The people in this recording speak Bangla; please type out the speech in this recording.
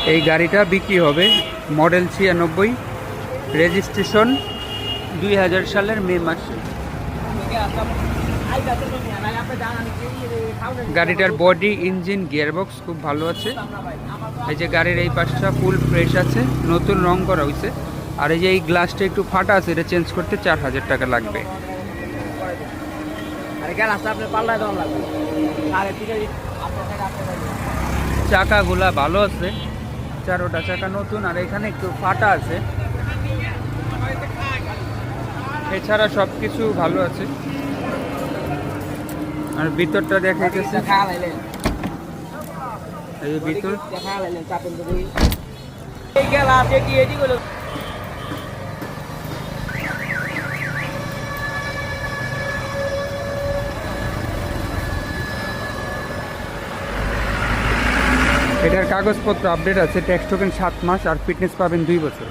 এই গাড়িটা বিক্রি হবে, মডেল 96, রেজিস্ট্রেশন 2000 সালের মে মাসে। গাড়িটার বডি, ইঞ্জিন, গিয়ারবক্স খুব ভালো আছে। এই যে গাড়ির এই পাশটা ফুল ফ্রেশ আছে, নতুন রং করা হয়েছে। আর এই যে এই গ্লাসটা একটু ফাটা আছে, এটা চেঞ্জ করতে 4000 টাকা লাগবে। চাকাগুলা ভালো আছে, 4টা চাকা নতুন, আর এখানে একটু ফাটা আছে। এছাড়া সব কিছু ভালো আছে। আর ভিতরটা দেখা গেছে, এই ভিতর এটার কাগজপত্র আপডেট আছে, ট্যাক্স টোকেন 7 মাস, আর ফিটনেস পাবেন 2 বছর।